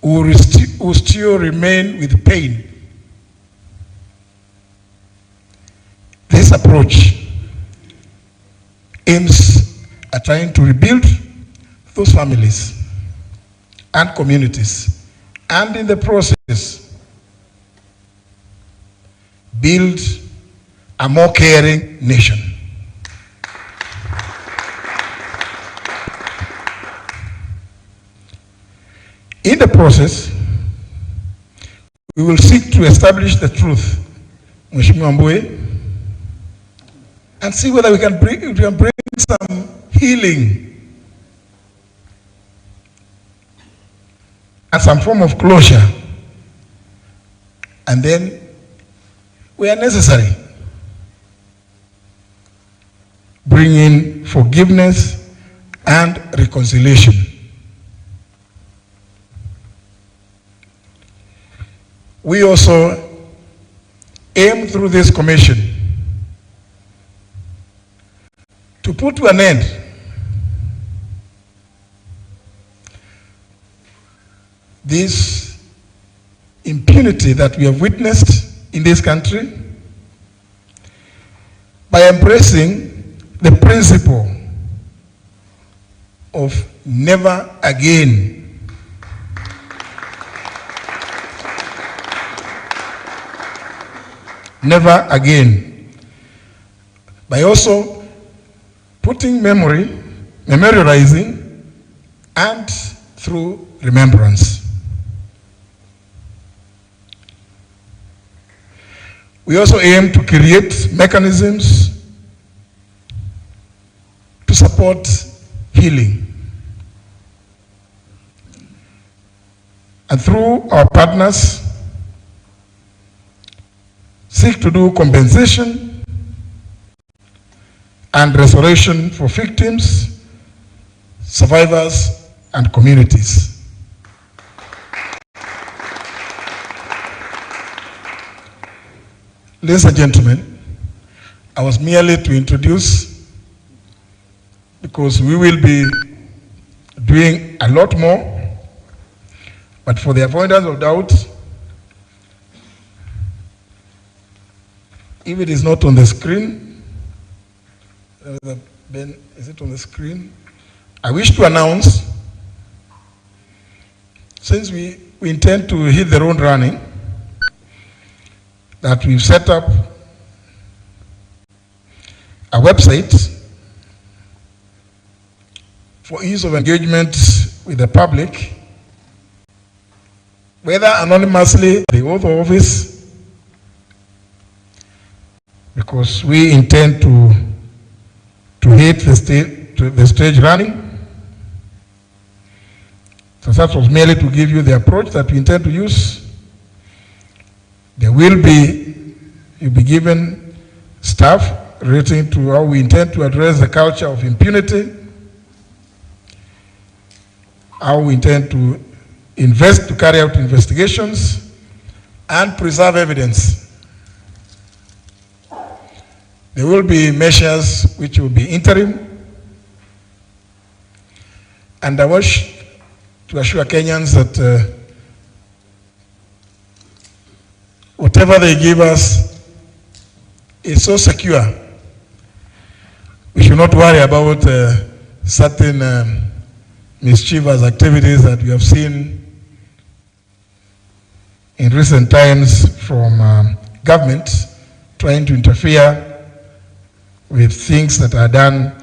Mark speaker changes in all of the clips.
Speaker 1: who still remain with pain. This approach aims at trying to rebuild those families and communities, and in the process, build a more caring nation. In the process, we will seek to establish the truth, Mheshimiwa Mbue, and see whether we can bring some healing and some form of closure, and then, where necessary, bring in forgiveness and reconciliation. We also aim through this commission to put to an end this impunity that we have witnessed in this country by embracing the principle of never again. Never again. By also putting memorializing, and through remembrance. We also aim to create mechanisms to support healing. And through our partners, seek to do compensation and restoration for victims, survivors, and communities. Ladies and gentlemen, I was merely to introduce, because we will be doing a lot more, but for the avoidance of doubt, if it is not on the screen, Ben, is it on the screen? I wish to announce, since we intend to hit the road running, that we've set up a website for ease of engagement with the public, whether anonymously, the oath of office, because we intend to hit the stage running. So that was merely to give you the approach that we intend to use. There will be, you'll be given staff relating to how we intend to address the culture of impunity, how we intend to carry out investigations and preserve evidence. There will be measures which will be interim, and I wish to assure Kenyans that whatever they give us is so secure. We should not worry about certain mischievous activities that we have seen in recent times from government trying to interfere with things that are done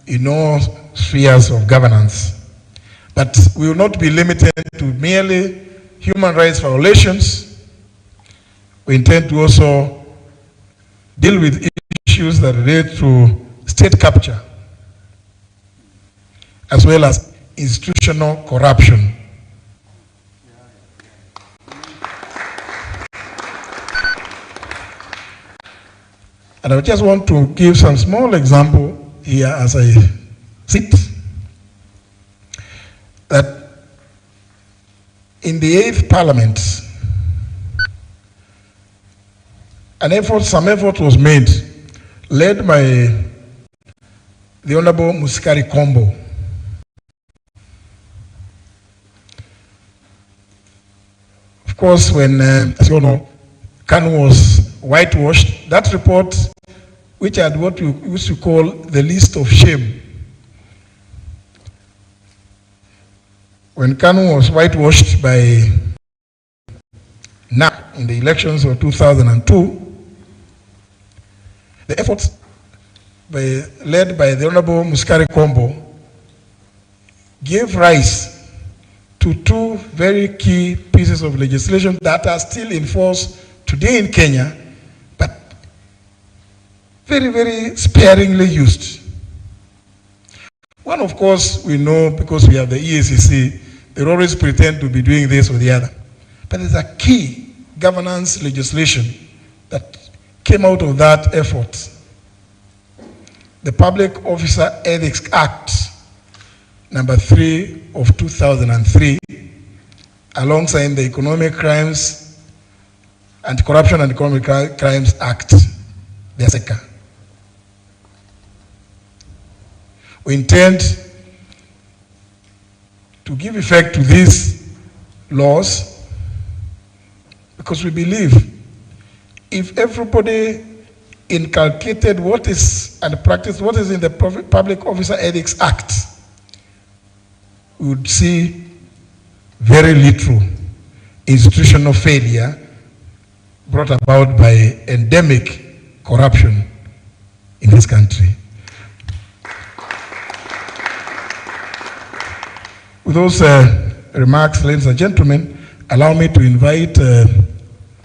Speaker 1: in all spheres of governance. But we will not be limited to merely human rights violations. We intend to also deal with issues that relate to state capture, as well as institutional corruption. And I just want to give some small example here as I sit, that in the 8th Parliament, some effort was made, led by the Honorable Musikari Kombo, course, when, as you all know, KANU was whitewashed, that report, which had what we used to call the list of shame. When KANU was whitewashed by NAP in the elections of 2002, the efforts led by the Honorable Muskari Kombo gave rise to two very key pieces of legislation that are still in force today in Kenya, but very, very sparingly used. One, of course, we know because we have the EACC, they always pretend to be doing this or the other. But there's a key governance legislation that came out of that effort. The Public Officer Ethics Act, number 3 of 2003, alongside the Economic Crimes, Anti-Corruption and Economic Crimes Act, the SECA. We intend to give effect to these laws because we believe if everybody inculcated what is and practiced what is in the Public Officer Ethics Act, we would see very little institutional failure brought about by endemic corruption in this country. With those remarks, ladies and gentlemen, allow me to invite